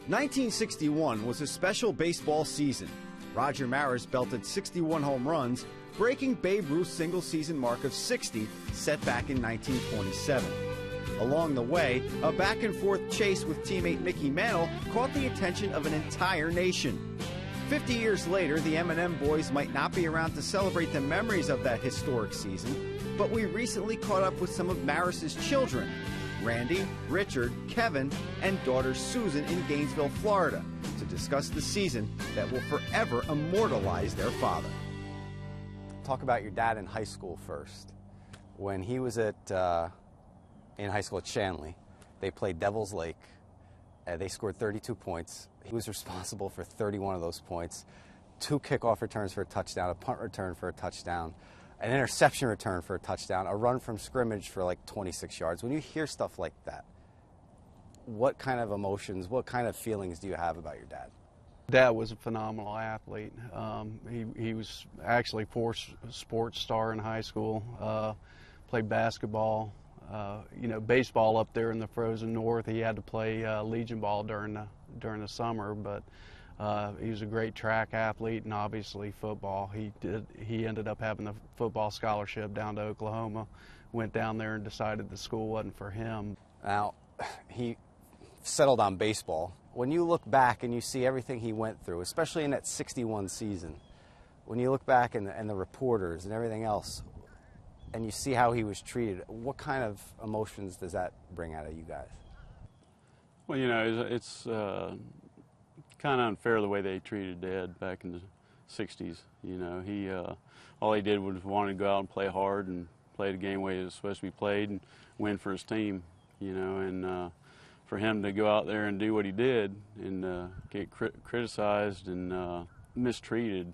1961 was a special baseball season. Roger Maris belted 61 home runs, breaking Babe Ruth's single-season mark of 60 set back in 1927. Along the way, a back-and-forth chase with teammate Mickey Mantle caught the attention of an entire nation. 50 years later, the M&M boys might not be around to celebrate the memories of that historic season, but we recently caught up with some of Maris's children, Randy, Richard, Kevin, and daughter Susan in Gainesville, Florida, to discuss the season that will forever immortalize their father. Talk about your dad in high school first. When he was in high school at Shanley, they played Devil's Lake. They scored 32 points. He was responsible for 31 of those points, 2 kickoff returns for a touchdown, a punt return for a touchdown, an interception return for a touchdown, a run from scrimmage for like 26 yards. When you hear stuff like that, what kind of emotions, what kind of feelings do you have about your dad? Dad was a phenomenal athlete. He was actually a sports star in high school, played basketball. Baseball up there in the frozen north, he had to play Legion ball during the summer, but he was a great track athlete, and obviously football. He ended up having the football scholarship down to Oklahoma, went down there and decided the school wasn't for him. Now, he settled on baseball. When you look back and you see everything he went through, especially in that 61 season, when you look back and the reporters and everything else, and you see how he was treated, what kind of emotions does that bring out of you guys? Well, it's kind of unfair the way they treated Dad back in the 60s. He all he did was wanted to go out and play hard and play the game the way it was supposed to be played and win for his team, and for him to go out there and do what he did and get criticized and mistreated,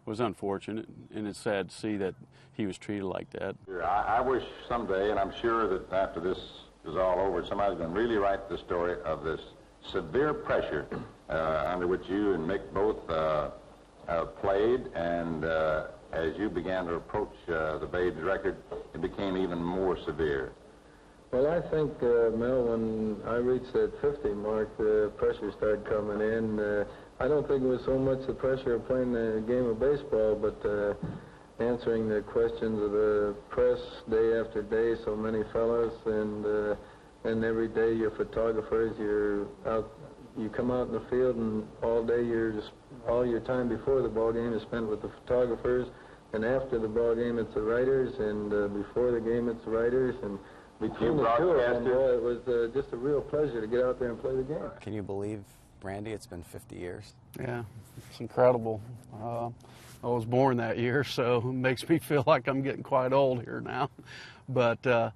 was unfortunate, and it's sad to see that he was treated like that. I wish someday, and I'm sure that after this is all over, somebody's going to really write the story of this severe pressure under which you and Mick both played, and as you began to approach the Babes record, it became even more severe. Well, I think, Mel, when I reached that 50 mark, the pressure started coming in. I don't think it was so much the pressure of playing the game of baseball, but answering the questions of the press day after day, so many fellas, and every day your photographers, you come out in the field, and all day all your time before the ball game is spent with the photographers, and after the ball game it's the writers, and before the game it's the writers, and between the two of them, boy, it was just a real pleasure to get out there and play the game. Can you believe, Randy, it's been 50 years? Yeah, it's incredible. I was born that year, so it makes me feel like I'm getting quite old here now. But, the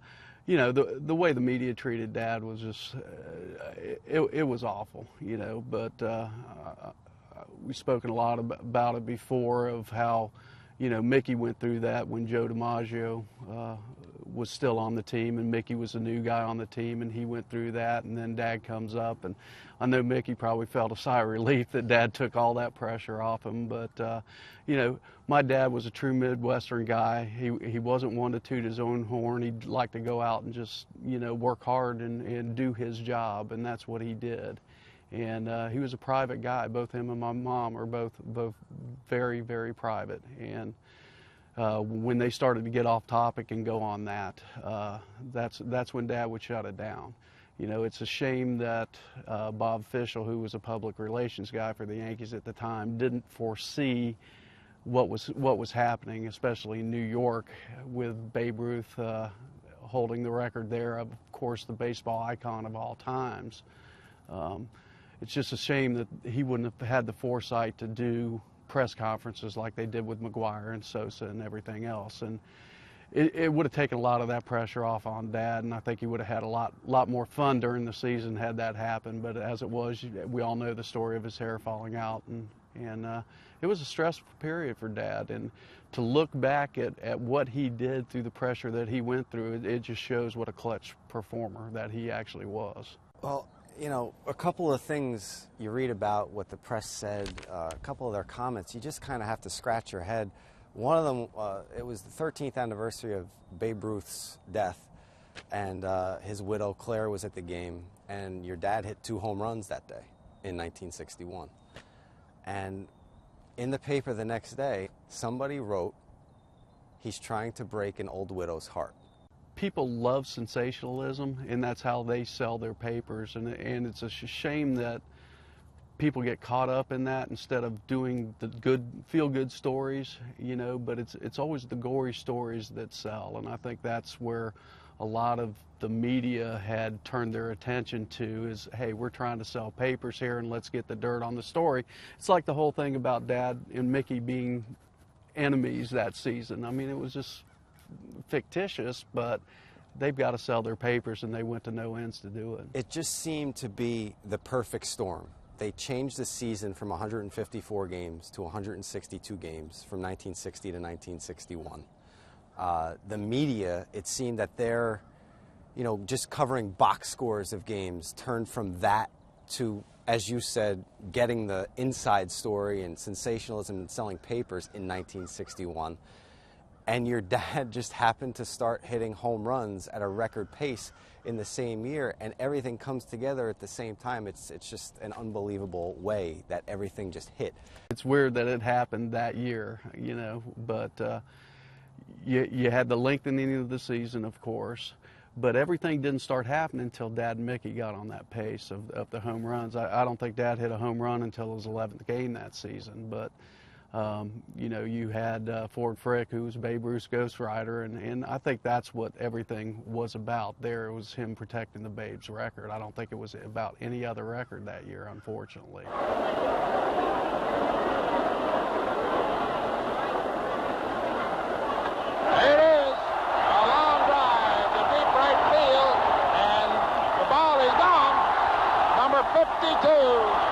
way the media treated Dad was just, it was awful, but we've spoken a lot about it before, of how, Mickey went through that when Joe DiMaggio was still on the team, and Mickey was a new guy on the team, and he went through that, and then Dad comes up, and I know Mickey probably felt a sigh of relief that Dad took all that pressure off him, but my dad was a true Midwestern guy. He wasn't one to toot his own horn. He'd like to go out and just work hard and do his job, and that's what he did. And he was a private guy. Both him and my mom are both very, very private. And when they started to get off topic and go on that, that's when Dad would shut it down. It's a shame that Bob Fischel, who was a public relations guy for the Yankees at the time, didn't foresee what was happening, especially in New York, with Babe Ruth holding the record there of course, the baseball icon of all times. It's just a shame that he wouldn't have had the foresight to do press conferences like they did with McGwire and Sosa and everything else. And it would have taken a lot of that pressure off on Dad, and I think he would have had a lot more fun during the season had that happened. But as it was, we all know the story of his hair falling out, and it was a stressful period for Dad. And to look back at what he did through the pressure that he went through, it just shows what a clutch performer that he actually was. Well, a couple of things you read about what the press said, a couple of their comments, you just kind of have to scratch your head. One of them, it was the 13th anniversary of Babe Ruth's death, and his widow Claire was at the game, and your dad hit 2 home runs that day in 1961. And in the paper the next day, somebody wrote, "He's trying to break an old widow's heart." People love sensationalism, and that's how they sell their papers, and it's a shame that people get caught up in that instead of doing the good, feel-good stories, you know, but it's always the gory stories that sell, and I think that's where a lot of the media had turned their attention to is, hey, we're trying to sell papers here and let's get the dirt on the story. It's like the whole thing about Dad and Mickey being enemies that season. I mean, it was just fictitious, but they've got to sell their papers, and they went to no ends to do it. It just seemed to be the perfect storm. They changed the season from 154 games to 162 games from 1960 to 1961. The media, it seemed that they're, you know, just covering box scores of games turned from that to, as you said, getting the inside story and sensationalism and selling papers in 1961. And your dad just happened to start hitting home runs at a record pace in the same year, and everything comes together at the same time. It's just an unbelievable way that everything just hit. It's weird that it happened that year, you know, but you had the lengthening of the season, of course, but everything didn't start happening until Dad and Mickey got on that pace of the home runs. I don't think Dad hit a home run until his 11th game that season, but you know, you had Ford Frick, who was Babe Ruth's ghostwriter, and I think that's what everything was about there. It was him protecting the Babe's record. I don't think it was about any other record that year, unfortunately. There it is, a long drive to deep right field, and the ball is gone. Number 52.